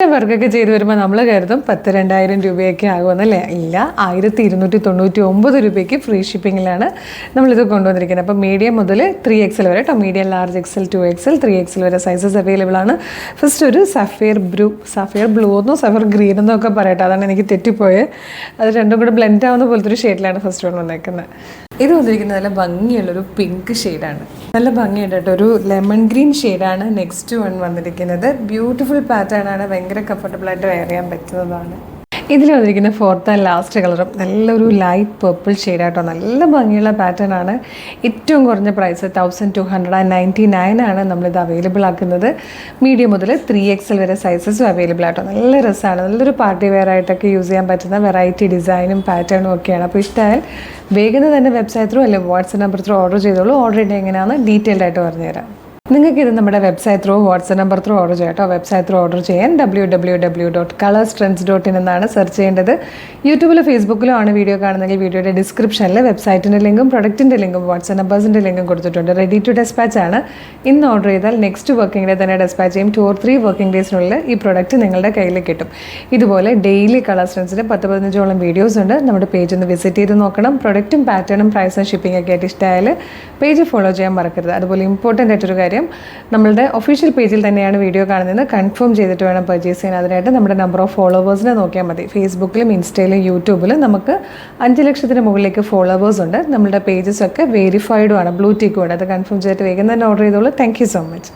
വർക്കൊക്കെ ചെയ്ത് വരുമ്പോൾ നമ്മൾ കരുതും 10,000-2000 രൂപയൊക്കെ ആകുമെന്നല്ലേ? ഇല്ല, 1,299 രൂപയ്ക്ക് ഫ്രീ ഷിപ്പിങ്ങിലാണ് നമ്മളിത് കൊണ്ടുവന്നിരിക്കുന്നത്. അപ്പോൾ മീഡിയം മുതൽ 3XL വരെ കേട്ടോ, medium, large XL, 2XL, 3XL വരെ സൈസസ് അവൈലബിൾ ആണ്. ഫസ്റ്റ് ഒരു സഫയർ ബ്ലൂ എന്നോ സഫയർ ഗ്രീൻ എന്നോ ഒക്കെ പറയട്ടെ, അതാണ് എനിക്ക് തെറ്റിപ്പോയത്. അത് രണ്ടും കൂടെ ബ്ലെൻഡ് ആവുന്ന പോലത്തെ ഒരു ഷെയ്ഡിലാണ് ഫസ്റ്റ് വൺ വന്നേക്കുന്നത്. ഇത് വന്നിരിക്കുന്നത് നല്ല ഭംഗിയുള്ളൊരു പിങ്ക് ഷെയ്ഡാണ്, നല്ല ഭംഗിയുണ്ട് കേട്ടോ. ഒരു ലെമൺ ഗ്രീൻ ഷെയ്ഡാണ് നെക്സ്റ്റ് വൺ വന്നിരിക്കുന്നത്. ബ്യൂട്ടിഫുൾ പാറ്റേൺ ആണ്, ഭയങ്കര കംഫർട്ടബിളായിട്ട് വെയർ ചെയ്യാൻ പറ്റുന്നതാണ്. ഇതിൽ വന്നിരിക്കുന്ന ഫോർത്ത് ആൻഡ് ലാസ്റ്റ് കളറും നല്ലൊരു ലൈറ്റ് പർപ്പിൾ ഷെയ്ഡായിട്ടോ, നല്ല ഭംഗിയുള്ള പാറ്റേൺ ആണ്. ഏറ്റവും കുറഞ്ഞ പ്രൈസ് 1,299 ആണ് നമ്മളിത് അവൈലബിൾ ആക്കുന്നത്. മീഡിയം മുതൽ 3XL വരെ സൈസസും അവൈലബിൾ ആട്ടോ. നല്ല രസമാണ്, നല്ലൊരു പാർട്ടി വെയർ ആയിട്ടൊക്കെ യൂസ് ചെയ്യാൻ പറ്റുന്ന വെറൈറ്റി ഡിസൈനും പാറ്റേണും ഒക്കെയാണ്. അപ്പോൾ ഇഷ്ടമായാൽ വേഗം തന്നെ വെബ്സൈറ്റ് ത്രൂ അല്ലെങ്കിൽ വാട്സ്ആപ്പ് നമ്പർ ത്രൂ ഓർഡർ ചെയ്തോളൂ. ഓർഡർ ചെയ്യേണ്ടത് എങ്ങനെയാണെന്ന് ഡീറ്റെയിൽഡ് ആയിട്ട് പറഞ്ഞുതരാം. നിങ്ങൾക്ക് ഇത് നമ്മുടെ website through WhatsApp number through order ചെയ്യാം കേട്ടോ. വെബ്സൈറ്റ് ത്രൂ ഓർഡർ ചെയ്യാൻ www.colorstrends.in എന്നാണ് സെർച്ച് ചെയ്യേണ്ടത്. യൂട്യൂബിലോ ഫേസ്ബുക്കിലോ ആണ് വീഡിയോ കാണുന്നതെങ്കിൽ വീഡിയോയുടെ ഡിസ്ക്രിപ്ഷനിൽ വെബ്സൈറ്റിൻ്റെ ലിങ്കും പ്രൊഡക്റ്റിൻ്റെ ലിങ്കും വാട്സ്ആപ്പ് നമ്പേഴ്സിൻ്റെ ലിങ്കും കൊടുത്തിട്ടുണ്ട്. റെഡി ടു ഡെസ്പാച്ച് ആണ്. ഇന്ന് ഓർഡർ ചെയ്താൽ നെക്സ്റ്റ് വർക്കിംഗ് ഡേ തന്നെ ഡെസ്പാച്ച് ചെയ്യും. 2 or 3 വർക്കിംഗ് ഡേയ്സിനുള്ളിൽ ഈ പ്രൊഡക്റ്റ് നിങ്ങളുടെ കയ്യിൽ കിട്ടും. ഇതുപോലെ ഡെയിലി കളർ സ്ട്രെൻസിൻ്റെ 10-15ഓളം വീഡിയോസ് ഉണ്ട്. നമ്മുടെ പേജ് ഒന്ന് വിസിറ്റ് ചെയ്ത് നോക്കണം. പ്രൊഡക്റ്റും പാറ്റേണും പ്രൈസും ഷിപ്പിംഗ് ഒക്കെ ആയിട്ട് ഇഷ്ടമായാൽ പേജ് ഫോളോ ചെയ്യാൻ മറക്കരുത്. അതുപോലെ ഇമ്പോർട്ടൻ്റ് ആയിട്ടൊരു കാര്യം, നമ്മളുടെ ഒഫീഷ്യൽ പേജിൽ തന്നെയാണ് വീഡിയോ കാണുന്നത്, കൺഫേം ചെയ്തിട്ട് വേണം പർച്ചേസ് ചെയ്യാൻ. അതിനായിട്ട് നമ്മുടെ നമ്പർ ഓഫ് ഫോളോവേഴ്സിനെ നോക്കിയാൽ മതി. ഫേസ്ബുക്കിലും ഇൻസ്റ്റയിലും യൂട്യൂബിലും നമുക്ക് 5 ലക്ഷത്തിന് മുകളിലേക്ക് ഫോളോവേഴ്സ് ഉണ്ട്. നമ്മുടെ പേജസ് ഒക്കെ വെരിഫൈഡും ആണ്, ബ്ലൂ ടിക്കും ആണ്. അത് കൺഫേം ചെയ്തിട്ട് വേഗം തന്നെ ഓർഡർ ചെയ്തോളൂ. Thank you so much.